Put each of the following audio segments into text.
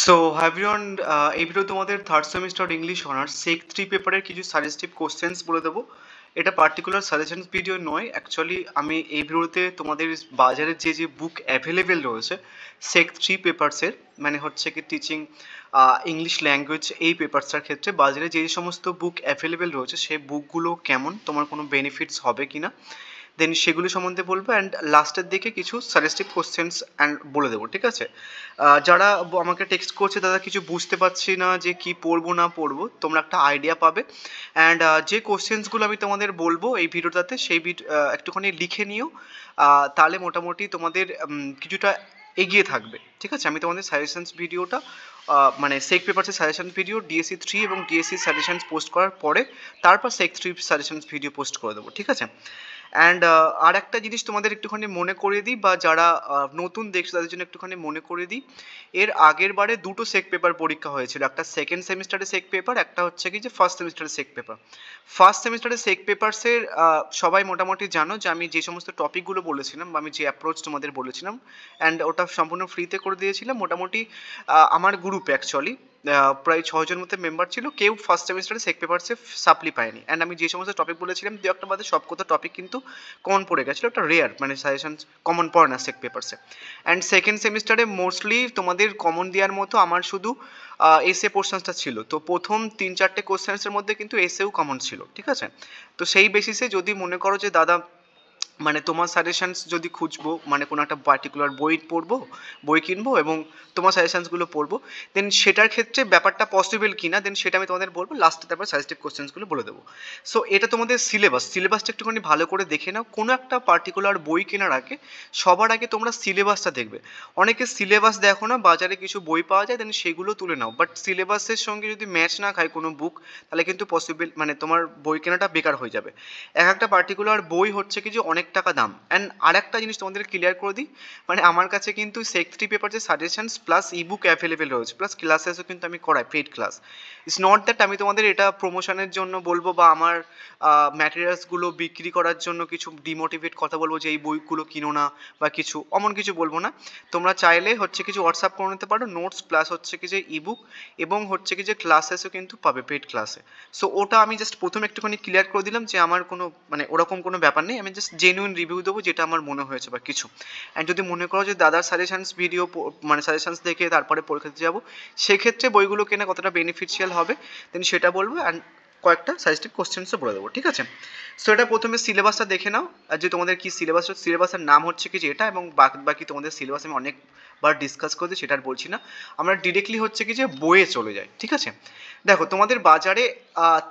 So everyone, এই video তোমাদের third semester English honours সেক 3 পেপারের কিছু সাজেস্টিভ কোশ্চেন্স বলে দেবো। এটা পার্টিকুলার সাজেশন ভিডিও নয়, অ্যাকচুয়ালি আমি এই ভিডিওতে তোমাদের বাজারে যে বুক অ্যাভেলেবেল রয়েছে সেক 3 পেপারসের, মানে হচ্ছে কি টিচিং ইংলিশ ল্যাঙ্গুয়েজ এই পেপারসটার ক্ষেত্রে বাজারে যে সমস্ত বুক অ্যাভেলেবেল রয়েছে সেই বুকগুলো কেমন, তোমার কোনো বেনিফিটস হবে কিনা, দেন সেগুলি সম্বন্ধে বলবো অ্যান্ড লাস্টের দিকে কিছু সাজেস্টিভ কোশ্চেন্স অ্যান্ড বলে দেবো, ঠিক আছে? যারা আমাকে টেক্সট করছে দাদা কিছু বুঝতে পারছি না যে কি পড়বো না পড়বো, তোমরা একটা আইডিয়া পাবে অ্যান্ড যে কোশ্চেন্সগুলো আমি তোমাদের বলবো এই ভিডিওটাতে সেই একটুখানি লিখে নিও, তাহলে মোটামুটি তোমাদের কিছুটা এগিয়ে থাকবে, ঠিক আছে? আমি তোমাদের সাজেশনস ভিডিওটা মানে সেক পেপারসের সাজেশন ভিডিও ডিএসসি 3 এবং ডিএসসি সাজেশনস পোস্ট করার পরে তারপর সেক 3 সাজেশনস ভিডিও পোস্ট করে দেবো, ঠিক আছে? অ্যান্ড আর একটা জিনিস তোমাদের একটুখানি মনে করিয়ে দিই, বা যারা নতুন দেখছে তাদের জন্য একটুখানি মনে করিয়ে দিই, এর আগের বারে দুটো সেক পেপার পরীক্ষা হয়েছিল, একটা সেকেন্ড সেমিস্টারের সেক পেপার, একটা হচ্ছে কি যে ফার্স্ট সেমিস্টারের সেক পেপার। ফার্স্ট সেমিস্টারের সেক পেপারসের সবাই মোটামুটি জানো যে আমি যে সমস্ত টপিকগুলো বলেছিলাম বা আমি যে অ্যাপ্রোচ তোমাদের বলেছিলাম অ্যান্ড ওটা সম্পূর্ণ ফ্রিতে করে দিয়েছিলাম। মোটামুটি আমার গ্রুপে অ্যাকচুয়ালি প্রায় 6 জন মতো মেম্বার ছিল, কেউ ফার্স্ট সেমিস্টারে সেক পেপারসে সাপ্লি পায়নি অ্যান্ড আমি যে সমস্ত টপিক বলেছিলাম দু একটা বাদে সব কত টপিক কিন্তু কমন পড়ে গেছিলো, একটা রেয়ার মানে সাজেশন কমন পড়ে না সেক পেপারসে। অ্যান্ড সেকেন্ড সেমিস্টারে মোস্টলি তোমাদের কমন দেওয়ার মতো আমার শুধু এসে পোর্শনসটা ছিল, তো প্রথম 3-4টে কোশ্চেন্সের মধ্যে কিন্তু এসেও কমন ছিল, ঠিক আছে? তো সেই বেসিসে যদি মনে করো যে দাদা মানে তোমার সাজেশনস যদি খুঁজবো, মানে কোনো একটা পার্টিকুলার বই পড়বো, বই কিনবো এবং তোমার সাজেশনসগুলো পড়বো, দেন সেটার ক্ষেত্রে ব্যাপারটা পসিবল কিনা দেন সেটা আমি তোমাদের বলবো লাস্টে, তারপর সাজেস্টিভ কোশ্চেন্সগুলো বলে দেবো। সো এটা তোমাদের সিলেবাসটা একটুখানি ভালো করে দেখে নাও। কোনো একটা পার্টিকুলার বই কেনার আগে সবার আগে তোমরা সিলেবাসটা দেখবে। অনেকে সিলেবাস দেখো না, বাজারে কিছু বই পাওয়া যায় দেন সেগুলো তুলে নাও, বাট সিলেবাসের সঙ্গে যদি ম্যাচ না খায় কোনো বুক, তাহলে কিন্তু পসিবল মানে তোমার বই কেনাটা বেকার হয়ে যাবে। এক একটা পার্টিকুলার বই হচ্ছে কি যে অনেক টাকা দাম। অ্যান্ড আরেকটা জিনিস তোমাদের ক্লিয়ার করে দিই, মানে আমার কাছে কিন্তু সেক 3 পেপার যে সাজেশনস প্লাস ইবুক অ্যাভেলেবেল রয়েছে, প্লাস ক্লাসেসও কিন্তু আমি করাই, paid class. It's not that আমি তোমাদের এটা প্রমোশনের জন্য বলবো বা আমার ম্যাটেরিয়ালসগুলো বিক্রি করার জন্য কিছু ডিমোটিভেট কথা বলবো যে এই বইগুলো কিনো না বা কিছু অমন কিছু বলবো না। তোমরা চাইলে হচ্ছে কিছু হোয়াটসঅ্যাপ করে নিতে পারো নোটস, প্লাস হচ্ছে কি যে ইবুক এবং হচ্ছে কি যে ক্লাসেসও কিন্তু পাবে পেইড ক্লাসে। সো ওটা আমি জাস্ট প্রথমে একটুখানি ক্লিয়ার করে দিলাম যে আমার কোনো মানে ওরকম কোনো ব্যাপার নেই, আমি জাস্ট জেনুইন রিভিউ দেবো যেটা আমার মনে হয়েছে বা কিছু। অ্যান্ড যদি মনে করো যে দাদার সাজেশনস ভিডিও মানে সাজেশনস দেখে তারপরে পরীক্ষা দিতে যাবো, সেক্ষেত্রে বইগুলো কেনা কতটা বেনিফিশিয়াল হবে দেন সেটা বলবো অ্যান্ড কয়েকটা সাজেস্টিভ কোশ্চেন্সও বলে দেবো, ঠিক আছে? সো এটা প্রথমে সিলেবাসটা দেখে নাও, আর যে তোমাদের কি সিলেবাসের নাম হচ্ছে কি যে এটা, এবং বাকি তোমাদের সিলেবাস আমি অনেকবার ডিসকাস করেছি সেটা আর বলছি না। আমরা ডিরেক্টলি হচ্ছে কি যে বইয়ে চলে যাই, ঠিক আছে? দেখো তোমাদের বাজারে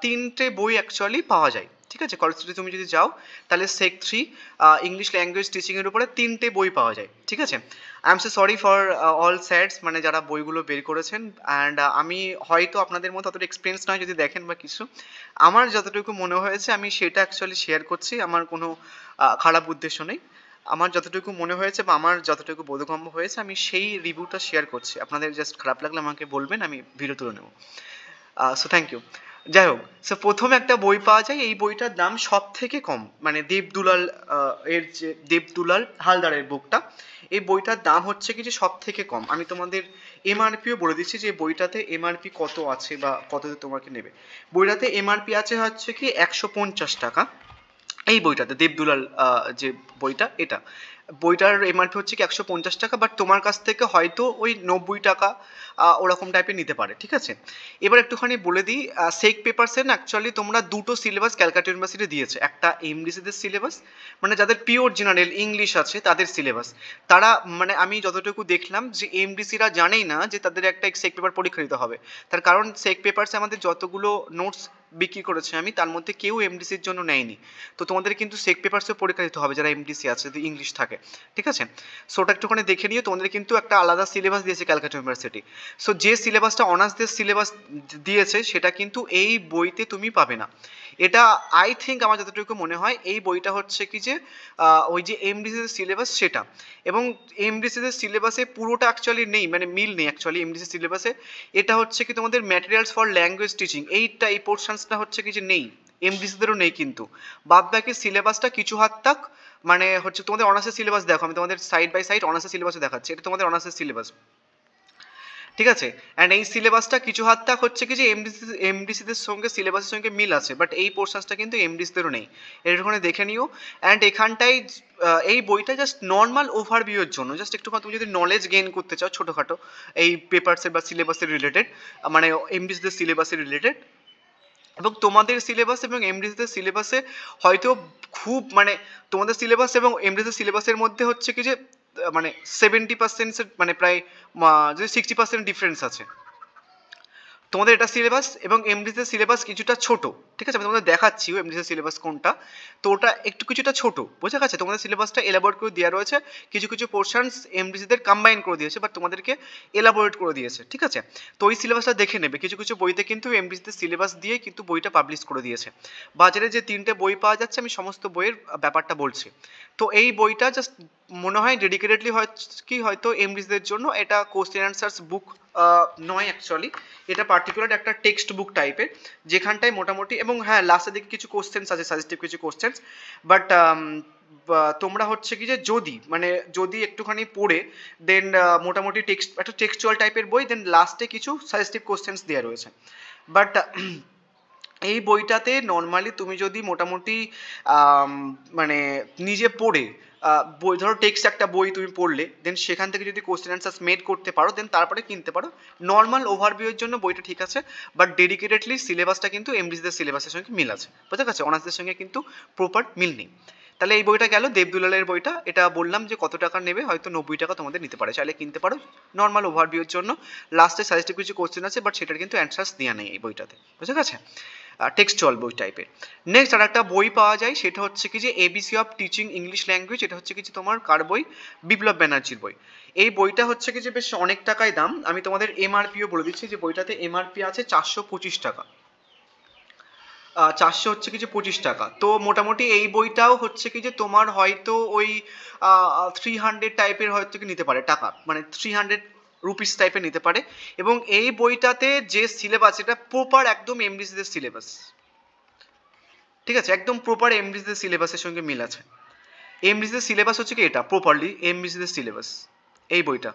3টে বই অ্যাকচুয়ালি পাওয়া যায়, ঠিক আছে? কলেজ স্ট্রিটে তুমি যদি যাও তাহলে সেক 3 ইংলিশ ল্যাঙ্গুয়েজ টিচিংয়ের উপরে 3টে বই পাওয়া যায়, ঠিক আছে? I am so sorry for all স্যাডস, মানে যারা বইগুলো বের করেছেন অ্যান্ড আমি হয়তো আপনাদের মতো অতটা এক্সপিরিয়েন্স নয় যদি দেখেন বা কিছু, আমার যতটুকু মনে হয়েছে আমি সেটা অ্যাকচুয়ালি শেয়ার করছি, আমার কোনো খারাপ উদ্দেশ্য নেই। আমার যতটুকু মনে হয়েছে বা আমার যতটুকু বোধগম্য হয়েছে আমি সেই রিভিউটা শেয়ার করছি, আপনাদের জাস্ট খারাপ লাগলে আমাকে বলবেন, আমি ভিডিও তুলে নেব। So thank you. যাই হোক, সো প্রথমে একটা বই পাওয়া যায়, এই বইটার দাম সব থেকে কম, মানে দেবদুলাল এর যে দেবদুলাল হালদারের বুকটা, এই বইটার দাম হচ্ছে কি যে সব থেকে কম। আমি তোমাদের এমআরপিও বলে দিচ্ছি যে বইটাতে এমআরপি কত আছে বা কততে তোমাকে নেবে। বইটাতে এমআরপি আছে হচ্ছে কি 150 টাকা। এই বইটাতে দেবদুলাল যে বইটা, এটা বইটার এমআরপি হচ্ছে কি 150 টাকা, বাট তোমার কাছ থেকে হয়তো ওই 90 টাকা ওরকম টাইপের নিতে পারে, ঠিক আছে? এবার একটুখানি বলে দিই, সেক পেপারসে না অ্যাকচুয়ালি তোমরা দুটো সিলেবাস ক্যালকাটা ইউনিভার্সিটি দিয়েছে, একটা এমডিসিদের সিলেবাস, মানে যাদের পিওর জেনারেল ইংলিশ আছে তাদের সিলেবাস। তারা মানে আমি যতটুকু দেখলাম যে এমডিসিরা জানেই না যে তাদের একটা সেক পেপার পরীক্ষা দিতে হবে, তার কারণ সেক পেপারসে আমাদের যতগুলো নোটস বিক্রি করেছে আমি তার মধ্যে কেউ এমডিসির জন্য নেয়নি। তো তোমাদের কিন্তু সেক পেপারসেও পরীক্ষা দিতে হবে যারা এমডিসি আছে, যদি ইংলিশ থাকে, ঠিক আছে? সো ওটা একটুখানি দেখে নিও, তোমাদের কিন্তু একটা আলাদা সিলেবাস দিয়েছে ক্যালকাটা ইউনিভার্সিটি। সো যে সিলেবাসটা অনার্সদের সিলেবাস দিয়েছে সেটা কিন্তু এই বইতে তুমি পাবে না। এটা আই থিঙ্ক আমার যতটুকু মনে হয় এই বইটা হচ্ছে কি যে ওই যে এমডিসির সিলেবাস সেটা, এবং এমডিসির সিলেবাসে পুরোটা অ্যাকচুয়ালি নেই, মানে মিল নেই অ্যাকচুয়ালি এমডিসি সিলেবাসে। এটা হচ্ছে কি তোমাদের ম্যাটেরিয়ালস ফর ল্যাঙ্গুয়েজ টিচিং, এইটা এই পোর্শনসটা হচ্ছে কি যে নেই, এমডিসিদেরও নেই কিন্তু। বাদ বাকি সিলেবাসটা কিছু হাত তাক মানে হচ্ছে তোমাদের অনার্সের সিলেবাস দেখো, আমি তোমাদের সাইড বাই সাইড অনার্সের সিলেবাসে দেখাচ্ছি, এটা তোমাদের অনার্সের সিলেবাস। ঠিক আছে। অ্যান্ড এই সিলেবাসটা কিছু হাত তাক হচ্ছে কি যে এমডিসিদের সঙ্গে সিলেবাসের সঙ্গে মিল আছে, বাট এই পোর্শনসটা কিন্তু এমডিসিদেরও নেই, এর ওখানে দেখে নিও। অ্যান্ড এখানটায় এই বইটা জাস্ট নর্মাল ওভারভিউয়ের জন্য, জাস্ট একটুখানি তুমি যদি নলেজ গেইন করতে চাও ছোটোখাটো এই পেপারসের বা সিলেবাসের রিলেটেড, মানে এমডিসিদের সিলেবাসের রিলেটেড, এবং তোমাদের সিলেবাস এবং এমডিসিদের সিলেবাসে হয়তো খুব মানে তোমাদের সিলেবাস এবং এমডিসিদের সিলেবাসের মধ্যে হচ্ছে কি যে মানে 70% মানে প্রায় যদি 60% ডিফারেন্স আছে। তোমাদের এটা সিলেবাস এবং এমডিসির সিলেবাস কিছুটা ছোট, ঠিক আছে, আমি তোমাদের দেখাচ্ছি এমডিসির সিলেবাস কোনটা। তো ওটা একটু কিছুটা ছোট, বোঝা গেছে। তোমাদের সিলেবাসটা এলাবোরেট করে দেওয়া রয়েছে, কিছু কিছু পোর্শনস এমডিসিদের কম্বাইন করে দিয়েছে, বাট তোমাদেরকে এলাবোরেট করে দিয়েছে, ঠিক আছে। তো ওই সিলেবাসটা দেখে নেবে, কিছু কিছু বইতে কিন্তু এমডিসিদের সিলেবাস দিয়ে কিন্তু বইটা পাবলিশ করে দিয়েছে। বাজারে যে 3টে বই পাওয়া যাচ্ছে, আমি সমস্ত বইয়ের ব্যাপারটা বলছি। তো এই বইটা জাস্ট মনে হয় ডেডিকেটেডলি হয় কি হয়তো এমডিসিদের জন্য, এটা কোশ্চেন অ্যান্সার্স বুক নয় অ্যাকচুয়ালি, এটা পার্টিকুলার একটা টেক্সট বুক টাইপের, যেখানটায় মোটামুটি, এবং হ্যাঁ লাস্টের দিকে কিছু কোশ্চেন্স আছে, সাজেস্টিভ কিছু কোশ্চেন্স, বাট তোমরা হচ্ছে কি যে যদি একটুখানি পড়ে দেন মোটামুটি একটা টেক্সচুয়াল টাইপের বই, দেন লাস্টে কিছু সাজেস্টিভ কোশ্চেন্স দেওয়া রয়েছে। বাট এই বইটাতে নর্মালি তুমি যদি মোটামুটি মানে নিজে পড়ে বই, ধরো টেক্সট একটা বই তুমি পড়লে, দেন সেখান থেকে যদি কোশ্চেন অ্যান্সার্স মেড করতে পারো, দেন তারপরে কিনতে পারো। নর্মাল ওভারভিউয়ের জন্য বইটা ঠিক আছে, বাট ডেডিকেটেডলি সিলেবাসটা কিন্তু এমডিসিদের সিলেবাসের সঙ্গে মিল আছে, বুঝতে পারছো, অনার্সদের সঙ্গে কিন্তু প্রপার মিল নেই। তাহলে এই বইটা গেল দেবদুলালের বইটা, এটা বললাম যে কত টাকা নেবে, হয়তো 90 টাকা তোমাদের নিতে পারে, চাইলে কিনতে পারো নর্মাল ওভারভিউয়ের জন্য। লাস্টে সাজেস্টিভ কিছু কোশ্চেন আছে, বাট সেটার কিন্তু অ্যান্সার্স দেওয়া নেই এই বইটাতে, বুঝতে গেছে, টেক্সচুয়াল বই টাইপের। নেক্সট আর একটা বই পাওয়া যায়, সেটা হচ্ছে কি যে ABC of teaching English language, এটা হচ্ছে কি যে তোমার কার বই, বিপ্লব ব্যানার্জির বই। এই বইটা হচ্ছে কি যে বেশ অনেক টাকায় দাম, আমি তোমাদের এমআরপিও বলে দিচ্ছি যে বইটাতে এমআরপি আছে 425 টাকা, 400 হচ্ছে কি যে 25 টাকা। তো মোটামুটি এই বইটাও হচ্ছে কি যে তোমার হয়তো ওই 300 টাইপের হয়তো কি নিতে পারে টাকা, মানে 300 রুপিস টাইপের নিতে পারে। এবং এই বইটাতে যে সিলেবাস, এটা প্রপার একদম এমডিসিদের সিলেবাস, ঠিক আছে, একদম প্রপার এমডিসিদের সিলেবাসের সঙ্গে মিল আছে। এমডিসিদের সিলেবাস হচ্ছে কি এটা প্রপারলি এমডিসিদের সিলেবাস, এই বইটা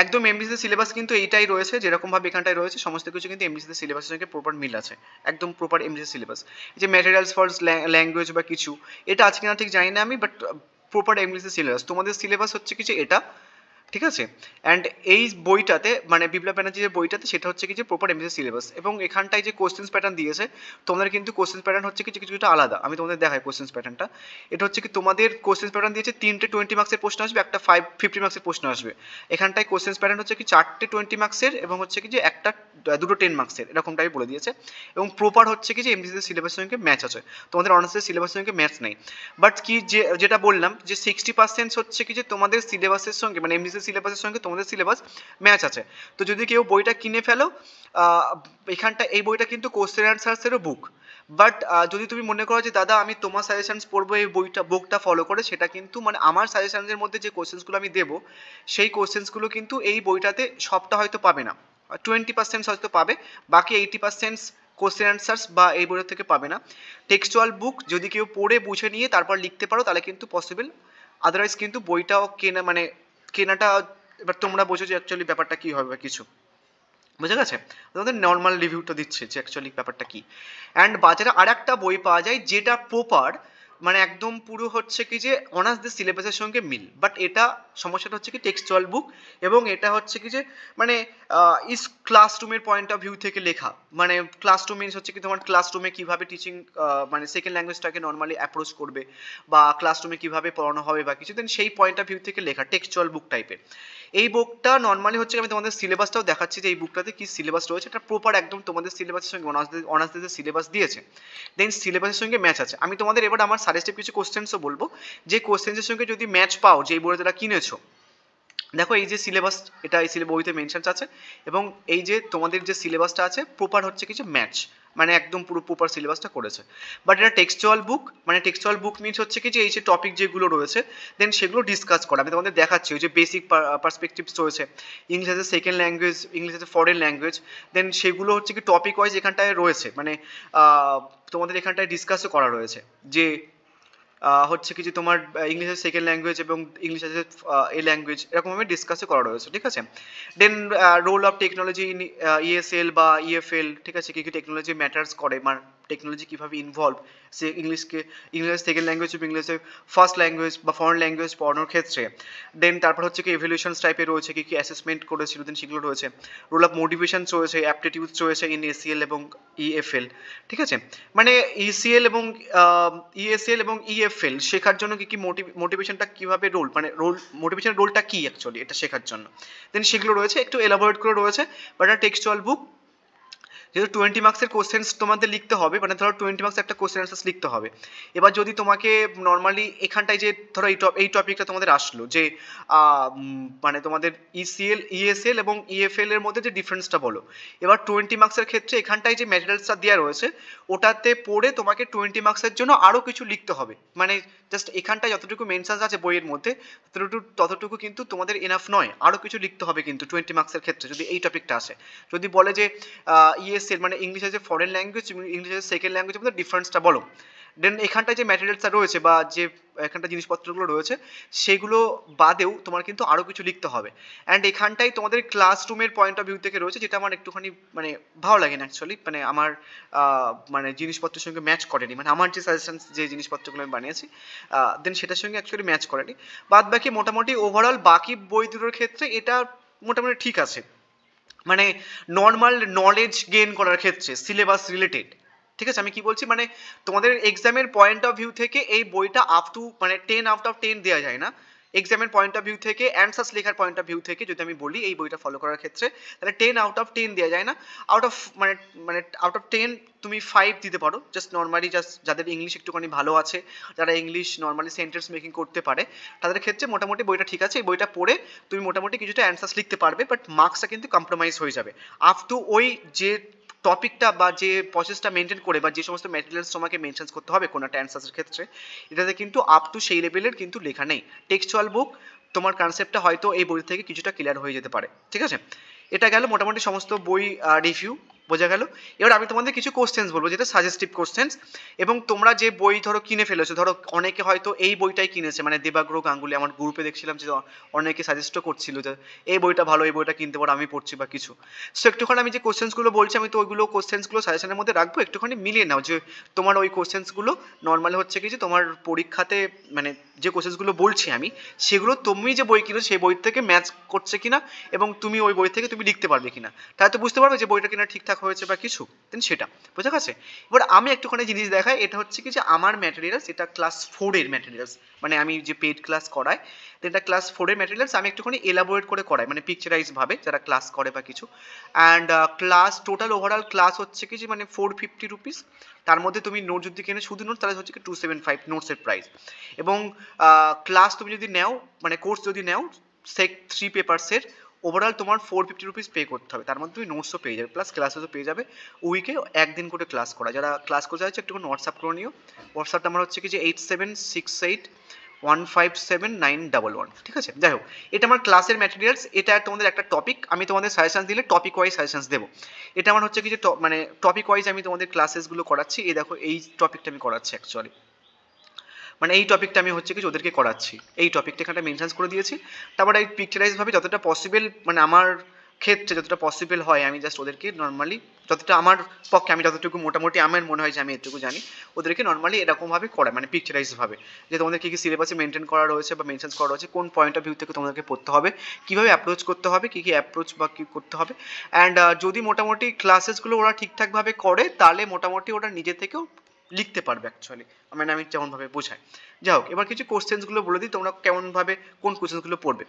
একদম এমডিসিদের সিলেবাস কিন্তু এইটাই রয়েছে, যেরকম ভাবে এখানটায় রয়েছে সমস্ত কিছু কিন্তু এমডিসিদের সিলেবাসের সঙ্গে প্রপার মিল আছে, একদম প্রপার এমডিসি সিলেবাস। যে ম্যাটেরিয়ালস ফর ল্যাঙ্গুয়েজ বা কিছু এটা আছে কিনা ঠিক জানি না আমি, বাট প্রপার এমডিসি সিলেবাস, তোমাদের সিলেবাস হচ্ছে কিছু এটা, ঠিক আছে। অ্যান্ড এই বইটাতে মানে বিপ্লব ব্যানার্জির যে বইটাতে, সেটা হচ্ছে কি যে প্রপার এমডিসি সিলেবাস, এবং এখানটায় যে কোশ্চেন্স প্যাটার্ন দিয়েছে তোমাদের কিন্তু কোশ্চেন্স প্যাটার্ন হচ্ছে কিছু কিছুটা আলাদা, আমি তোমাদের দেখাই কোশ্চেন্স প্যাটার্নটা। এটা হচ্ছে কি তোমাদের কোশ্চেন্স প্যাটার্ন দিয়েছে 3টে 20 মার্কসের প্রশ্ন আসবে, একটা 50 মার্কসের প্রশ্ন আসবে। এখানটায় কোশ্চেন্স প্যাটার্ন হচ্ছে কি 4টে 20 মার্কসের এবং হচ্ছে কি যে দুটো 10 মার্কসের, এরকম টাইপ বলে দিয়েছে। এবং প্রপার হচ্ছে কি যে এমডিসির সিলেবাসের সঙ্গে ম্যাচ আছে, তোমাদের অনার্সের সিলেবাসের সঙ্গে ম্যাচ নেই। বাট কি যেটা বললাম যে 60% হচ্ছে কি যে তোমাদের সিলেবাসের সঙ্গে, মানে এমডিসির সিলেবাসের সঙ্গে তোমাদের সিলেবাস ম্যাচ আছে। তো যদি কেউ বইটা কিনে ফেলো, এখানটা এই বইটা কিন্তু কোশ্চেন অ্যান্সার্সেরও বুক। বাট যদি তুমি মনে করো যে দাদা আমি তোমার সাজেশনস পড়বো এই বুকটা ফলো করে, সেটা কিন্তু মানে আমার সাজেশনসের মধ্যে যে কোশ্চেন্সগুলো আমি দেবো, সেই কোশ্চেন্সগুলো কিন্তু এই বইটাতে সবটা হয়তো পাবে না, 20% হয়তো পাবে, বাকি 80% কোশ্চেন অ্যান্সার্স বা এই বইয়ের থেকে পাবে না। টেক্সচুয়াল বুক যদি কেউ পড়ে বুঝে নিয়ে তারপর লিখতে পারো, তাহলে কিন্তু পসিবল, আদারওয়াইজ কিন্তু বইটাও কেনাটা, এবার তোমরা বোঝো যে অ্যাকচুয়ালি ব্যাপারটা কি হবে বা কিছু, বুঝে গেছে। তোমাদের নর্মাল রিভিউটা দিচ্ছে যে অ্যাকচুয়ালি ব্যাপারটা কি। অ্যান্ড বাজারে আর একটা বই পাওয়া যায় যেটা প্রপার মানে একদম পুরো হচ্ছে কি যে অনার্সদের সিলেবাসের সঙ্গে মিল, বাট এটা সমস্যাটা হচ্ছে কি টেক্সচুয়াল বুক, এবং এটা হচ্ছে কি যে মানে ক্লাসরুমের পয়েন্ট অফ ভিউ থেকে লেখা, মানে ক্লাসরুম মিনস হচ্ছে কি তোমার ক্লাসরুমে কিভাবে টিচিং মানে সেকেন্ড ল্যাঙ্গুয়েজটাকে নর্মালি অ্যাপ্রোচ করবে, বা ক্লাসরুমে কিভাবে পড়ানো হবে বা কিছু, দেন সেই পয়েন্ট অফ ভিউ থেকে লেখা টেক্সচুয়াল বুক টাইপের। এই বুকটা নর্মালি হচ্ছে আমি তোমাদের সিলেবাসটাও দেখাচ্ছি যে এই বুকটাতে কি সিলেবাস রয়েছে, এটা প্রপার একদম তোমাদের সিলেবাসের সঙ্গে অনার্সদের যে সিলেবাস দিয়েছে, দেন সিলেবাসের সঙ্গে ম্যাচ আছে। আমি তোমাদের এবার আমার সাজেস্টিভ কিছু কোশ্চেন্সও বলবো, যে কোশ্চেন্সের সঙ্গে যদি ম্যাচ পাও যে এই বইটা কিনেছো, দেখো এই যে সিলেবাস, এটা এই বইতে মেনশন আছে, এবং এই যে তোমাদের যে সিলেবাসটা আছে প্রপার হচ্ছে কিছু ম্যাচ, মানে একদম পুরো প্রপার সিলেবাসটা করেছে। বাট এটা টেক্সচুয়াল বুক, মানে টেক্সচুয়াল বুক মিনস হচ্ছে কি যে এই যে টপিক যেগুলো রয়েছে দেন সেগুলো ডিসকাস করা, আমি তোমাদের দেখাচ্ছি ওই যে বেসিক পার্সপেক্টিভস রয়েছে, English as a second language, English as a foreign language, then সেগুলো হচ্ছে কি টপিক ওয়াইজ এখানটায় রয়েছে, মানে তোমাদের এখানটায় ডিসকাসও করা রয়েছে যে হচ্ছে কি যে তোমার ইংলিশ এর সেকেন্ড ল্যাঙ্গুয়েজ এবং ইংলিশ এর এ ল্যাঙ্গুয়েজ এরকমভাবে ডিসকাসও করা রয়েছে, ঠিক আছে। Then role of technology in ESL বা ইএফএল, ঠিক আছে, কী কী টেকনোলজি ম্যাটার্স করে, মানে টেকনোলজি কীভাবে ইনভলভ সে ইংলিশকে ইংলিশ সেকেন্ড ল্যাঙ্গুয়েজ এবং ইংলিশে ফার্স্ট ল্যাঙ্গুয়েজ বা ফরেন ল্যাঙ্গুয়েজ পড়ানোর ক্ষেত্রে। দেন তারপর হচ্ছে কি এভলিউশনস টাইপের রয়েছে, কী কী অ্যাসেসমেন্ট করেছিল দেন সেগুলো রয়েছে। রোল অফ মোটিভেশন রয়েছে, অ্যাপটিটিউডস রয়েছে ইন এসিএল এবং ইএফএল, ঠিক আছে। মানে ইসিএল এবং ইএসএল এবং ইএফএল শেখার জন্য কি কি মোটিভেশনটা কীভাবে রোল, মানে মোটিভেশন রোলটা কী অ্যাকচুয়ালি এটা শেখার জন্য, দেন সেগুলো রয়েছে, একটু এলাবোরেট করে রয়েছে। বাট একটা টেক্সচুয়াল বুক, যেহেতু 20 মার্কসের কোশ্চেন্স তোমাদের লিখতে হবে, মানে ধরো 20 মার্কস একটা কোশ্চেন অ্যান্সার্স লিখতে হবে। এবার যদি তোমাকে নর্মালি এখানটায় যে ধরো এই টপিকটা তোমাদের আসলো যে মানে তোমাদের ইএসএল এবং ইএফএল এর মধ্যে যে ডিফারেন্সটা বলো। এবার 20 মার্কসের ক্ষেত্রে এখানটায় যে ম্যাটেরিয়ালসটা দেওয়া রয়েছে ওটাতে পড়ে তোমাকে 20 মার্কসের জন্য আরও কিছু লিখতে হবে। মানে জাস্ট এখানটায় যতটুকু মেনশনস আছে বইয়ের মধ্যে ততটুকু কিন্তু তোমাদের এনাফ নয়, আরও কিছু লিখতে হবে কিন্তু 20 মার্কসের ক্ষেত্রে যদি এই টপিকটা আসে। যদি বলে যে ইএসএল মানে English as a foreign language এবং ইংলিশ এজ এ সেকেন্ড ল্যাঙ্গুয়েজের মধ্যে ডিফারেন্সটা বলো। দেন এখানটায় যে ম্যাটেরিয়ালসটা রয়েছে বা যে এখানটা জিনিসপত্রগুলো রয়েছে সেগুলো বাদেও তোমার কিন্তু আরও কিছু লিখতে হবে। অ্যান্ড এখানটাই তোমাদের ক্লাসরুমের পয়েন্ট অফ ভিউ থেকে রয়েছে, যেটা আমার একটুখানি মানে ভালো লাগে না অ্যাকচুয়ালি, মানে আমার মানে জিনিসপত্রের সঙ্গে ম্যাচ করেনি, মানে আমার যে সাজেশন যে জিনিসপত্রগুলো আমি বানিয়েছি দেন সেটার সঙ্গে অ্যাকচুয়ালি ম্যাচ করেনি। বাদ বাকি মোটামুটি ওভারঅল বাকি বই দুটোর ক্ষেত্রে এটা মোটামুটি ঠিক আছে, মানে নর্মাল নলেজ গেইন করার ক্ষেত্রে সিলেবাস রিলেটেড, ঠিক আছে। আমি কি বলছি, মানে তোমাদের এক্সামের পয়েন্ট অফ ভিউ থেকে এই বইটা আপ টু মানে 10 আউট অফ 10 দেওয়া যায় না। এক্সামের পয়েন্ট অফ ভিউ থেকে অ্যান্সার্স লেখার পয়েন্ট অফ ভিউ থেকে যদি আমি বলি এই বইটা ফলো করার ক্ষেত্রে, তাহলে 10 আউট অফ 10 দেওয়া যায় না। আউট অফ মানে মানে আউট অফ 10 তুমি 5 দিতে পারো, জাস্ট নর্মালি জাস্ট যাদের ইংলিশ একটুখানি ভালো আছে, যারা ইংলিশ নর্মালি সেন্টেন্স মেকিং করতে পারে তাদের ক্ষেত্রে মোটামুটি বইটা ঠিক আছে। এই বইটা পড়ে তুমি মোটামুটি কিছুটা অ্যান্সার্স লিখতে পারবে, বাট মার্কসটা কিন্তু কম্প্রোমাইজ হয়ে যাবে আপ টু ওই যে টপিকটা বা যে প্রসেসটা মেনটেন করে বা যে সমস্ত ম্যাটেরিয়ালস তোমাকে মেনশন করতে হবে কোনো একটা অ্যান্সারের ক্ষেত্রে, এটাতে কিন্তু আপ টু সেই লেভেলের কিন্তু লেখা নেই। টেক্সচুয়াল বুক তোমার কনসেপ্টটা হয়তো এই বই থেকে কিছুটা ক্লিয়ার হয়ে যেতে পারে, ঠিক আছে। এটা গেল মোটামুটি সমস্ত বই রিভিউ, বোঝা গেল। এবার আমি তোমাদের কিছু কোশ্চেন্স বলবো যেটা সাজেস্টিভ কোশ্চেন্স, এবং তোমরা যে বই ধরো কিনে ফেলেছো, ধরো অনেকে হয়তো এই বইটাই কিনেছে, মানে দেবাগ্র গাঙ্গুলি, আমার গ্রুপে দেখছিলাম যে অনেকে সাজেস্টও করছিল যে এই বইটা ভালো, এই বইটা কিনতে পারো, আমি পড়ছি বা কিছু। সো একটুখানি আমি যে কোশ্চেন্সগুলো বলছি আমি তো ওইগুলো কোশ্চেন্সগুলো সাজেশনের মধ্যে রাখবো, একটুখানি মিলিয়ে নাও যে তোমার ওই কোশ্চেন্সগুলো নর্মাল হচ্ছে কি যে তোমার পরীক্ষাতে মানে যে কোশ্চেন্সগুলো বলছি আমি সেগুলো তুমি যে বই কিনো সেই বই থেকে ম্যাচ করছে কিনা এবং তুমি ওই বই থেকে তুমি লিখতে পারবে কিনা, তাহলে তো বুঝতে পারবে যে বইটা কিনা ঠিকঠাক হয়েছে বা কিছু, দেন সেটা বোঝা গেছে। এবার আমি একটুখানি জিনিস দেখাই, এটা হচ্ছে কি যে আমার ম্যাটেরিয়ালস, এটা ক্লাস 4 এর ম্যাটেরিয়ালস, মানে আমি যে পেড ক্লাস করাই এটা ক্লাস 4 এর ম্যাটেরিয়ালস আমি একটুখানি এলাবোরেট করে করাই, মানে পিকচারাইজ ভাবে যারা ক্লাস করে বা কিছু। And class total overall class হচ্ছে কি যে মানে 450 রুপিস, তার মধ্যে তুমি নোট যদি কেনে শুধু নোট তাহলে হচ্ছে কি 275 নোটসের প্রাইস। এবং ক্লাস তুমি যদি নাও মানে কোর্স যদি নাও সেক 3 পেপারসের ওভারঅল তোমার 450 রুপিস পে করতে হবে, তার মধ্যে তুমি নোটসও পেয়ে যাবে প্লাস ক্লাসেসও পেয়ে যাবে। উইকে একদিন করে ক্লাস করা, যারা ক্লাস করতে চাইছে একটু হোয়াটসঅ্যাপ করে নিও। হোয়াটসঅ্যাপ নাম্বার হচ্ছে কি যে 8768157911, ঠিক আছে। যাই হোক, এটা আমার ক্লাসের ম্যাটেরিয়ালস, এটা তোমাদের একটা টপিক, আমি তোমাদের সাজেশন দিলে টপিক ওয়াইজ সাজেশন দেবো। এটা আমার হচ্ছে কি যে মানে টপিক ওয়াইজ আমি তোমাদের ক্লাসেসগুলো করাচ্ছি, এই দেখো এই টপিকটা আমি করাচ্ছি অ্যাকচুয়ালি, মানে এই টপিকটা আমি হচ্ছে কি ওদেরকে করাচ্ছি, এই টপিকটা এখানটা মেনশন করে দিয়েছি। তারপরে এই পিকচারাইজ ভাবে যতটা পসিবল মানে আমার ক্ষেত্রে যতটা পসিবল হয় আমি জাস্ট ওদেরকে নর্মালি যতটা আমার পক্ষে আমি যতটুকু মোটামুটি আমার মনে হয় যে আমি এটুকু জানি ওদেরকে নর্মালি এরকমভাবে করা, মানে পিকচারাইজ ভাবে যে তোমাদের কী কী সিলেবাসে মেনটেন করা রয়েছে বা মেনশন করা রয়েছে, কোন পয়েন্ট অফ ভিউ থেকে তোমাদেরকে পড়তে হবে, কীভাবে অ্যাপ্রোচ করতে হবে, কী কী অ্যাপ্রোচ বা কী করতে হবে। অ্যান্ড যদি মোটামুটি ক্লাসেসগুলো ওরা ঠিকঠাকভাবে করে তাহলে মোটামুটি ওরা নিজে থেকেও লিখতে পারবে অ্যাকচুয়ালি, মানে আমি যেমনভাবে বোঝাই। যাই হোক, এবার কিছু কোশ্চেন্সগুলো বলে দিই তোমরা কেমনভাবে কোন কোশ্চেন্সগুলো পড়বে।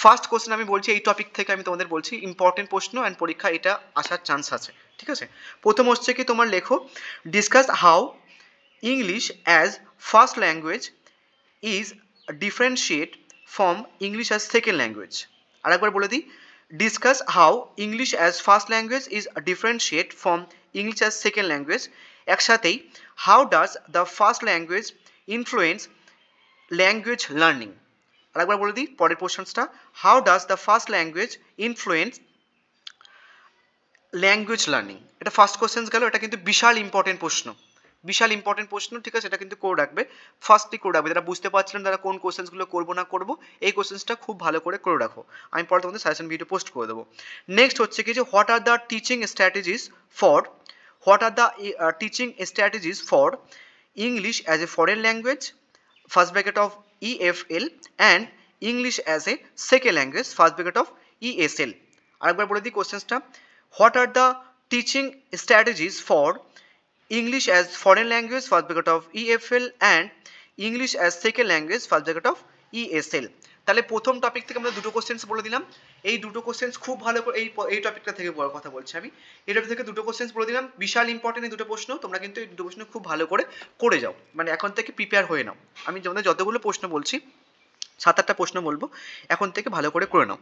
ফার্স্ট কোশ্চেন আমি বলছি এই টপিক থেকে, আমি তোমাদের বলছি ইম্পর্টেন্ট প্রশ্ন অ্যান্ড পরীক্ষা এটা আসার চান্স আছে, ঠিক আছে। প্রথম হচ্ছে কি তোমার লেখো discuss how English as first language is differentiate from English as second language. আরেকবার বলে দিই, discuss how English as first language is differentiate from English as second language. একসাথেই how does the first language influence language learning. আরেকবার বলে দিই পরের পোর্শনসটা, how does the first language influence language learning. এটা ফার্স্ট কোশ্চেন গেল, এটা কিন্তু বিশাল ইম্পর্টেন্ট প্রশ্ন, বিশাল ইম্পর্টেন্ট প্রশ্ন, ঠিক আছে, এটা কিন্তু করে রাখবে, ফার্স্টলি করে রাখবে, যারা বুঝতে পারছিলেন তারা কোন কোশ্চেন্সগুলো করবো না করবো, এই কোশ্চেন্সটা খুব ভালো করে করে রাখো, আমি পরে তোমাদের সাজেশন ভিডিও পোস্ট করে দেবো। নেক্সট হচ্ছে কি যে what are the teaching strategies for English as a foreign language, first bracket of EFL, and English as a second language, first bracket of ESL। আরেকবার বলে দিই কোশ্চেন্সটা, what are the teaching strategies for English as foreign language, first bracket of EFL, and English as second language, first bracket of ESL। তাহলে প্রথম topic থেকে আমরা দুটো questions বলে দিলাম, এই দুটো কোশ্চেন্স খুব ভালো করে এই টপিকটা থেকে বড় কথা বলছি আমি, এই টপিক থেকে দুটো কোশ্চেন্স বলে দিলাম, বিশাল ইম্পর্টেন্ট এই দুটো প্রশ্ন, তোমরা কিন্তু এই দুটো প্রশ্ন খুব ভালো করে যাও, মানে এখন থেকে প্রিপেয়ার হয়ে নাও, আমি তোমাদের যতগুলো প্রশ্ন বলছি 7-8টা প্রশ্ন বলবো, এখন থেকে ভালো করে নাও।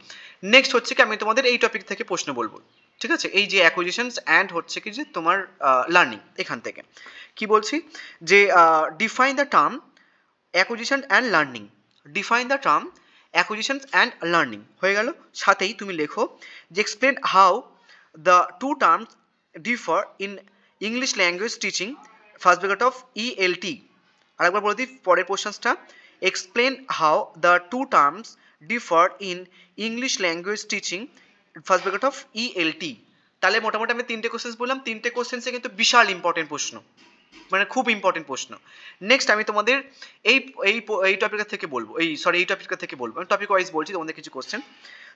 নেক্সট হচ্ছে কি আমি তোমাদের এই টপিক থেকে প্রশ্ন বলবো, ঠিক আছে, এই যে অ্যাকুইজিশনস অ্যান্ড হচ্ছে কি যে তোমার লার্নিং, এখান থেকে কি বলছি যে define the term acquisition and learning, define the term acquisitions and learning হয়ে গেল, সাথেই তুমি লেখো যে explain how the two terms differ in English language teaching, first bracket of ELT। আরেকবার বলে দিই পরের কোশ্চেন্সটা, explain how the two terms differ in English language teaching, first bracket of ELT। তাহলে মোটামুটি আমি তিনটে কোশ্চেন্স বললাম, তিনটে কোশ্চেন্সে কিন্তু বিশাল ইম্পর্টেন্ট প্রশ্ন, মানে খুব ইম্পর্টেন্ট প্রশ্ন। নেক্সট আমি তোমাদের এই এই এই টপিকটা থেকে বলবো, এই টপিকটা থেকে বলবো, আমি টপিক ওয়াইজ বলছি তোমাদের কিছু কোশ্চেন।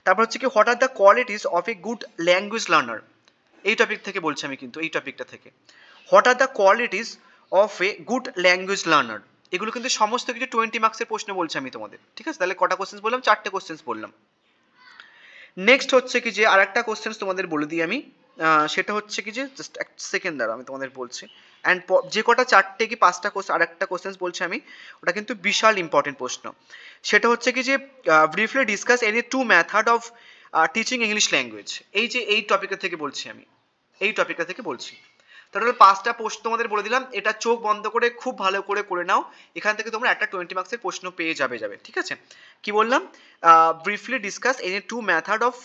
তারপর হচ্ছে কি what are the qualities of a good language learner, এই টপিক থেকে বলছি আমি কিন্তু, এই টপিকটা থেকে what are the qualities of a good language learner, এগুলো কিন্তু সমস্ত কিছু 20 মার্কসের প্রশ্ন বলছি আমি তোমাদের, ঠিক আছে, তাহলে কটা কোশ্চেন্স বললাম, 4টে কোশ্চেন্স বললাম। নেক্সট হচ্ছে কি যে আরেকটা কোশ্চেন্স তোমাদের বলে দিই আমি, সেটা হচ্ছে কি যে জাস্ট এক সেকেন্ড দাঁড়াও আমি তোমাদের বলছি, অ্যান্ড যে কটা 4টে কি 5টা কোশ্চেন আরেকটা কোশ্চেন্স বলছি আমি, ওটা কিন্তু বিশাল ইম্পর্টেন্ট প্রশ্ন, সেটা হচ্ছে কি যে briefly discuss any two method of teaching English language, এই যে এই টপিকটা থেকে বলছি আমি, এই টপিকটা থেকে বলছি। তাহলে 5টা প্রশ্ন তোমাদের বলে দিলাম, এটা চোখ বন্ধ করে খুব ভালো করে নাও, এখান থেকে তোমরা একটা 20 মার্কসের প্রশ্ন পেয়ে যাবে, ঠিক আছে। কি বললাম, briefly discuss any two method of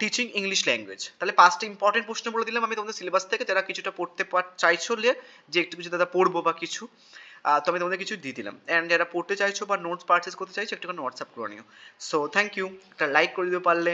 teaching English language, তাহলে 5টা ইম্পর্টেন্ট প্রশ্ন বলে দিলাম আমি তোমাদের সিলেবাস থেকে, যারা কিছুটা পড়তে চাইছো যে একটু কিছু দাদা পড়বো বা কিছু, তো আমি তোমাদের কিছু দিয়ে দিলাম, অ্যান্ড যারা পড়তে চাইছো বা নোটস পারচেস করতে চাইছো একটুখানি হোয়াটসঅ্যাপ করে নিও। সো থ্যাংক ইউ, একটা লাইক করে দিতে পারলে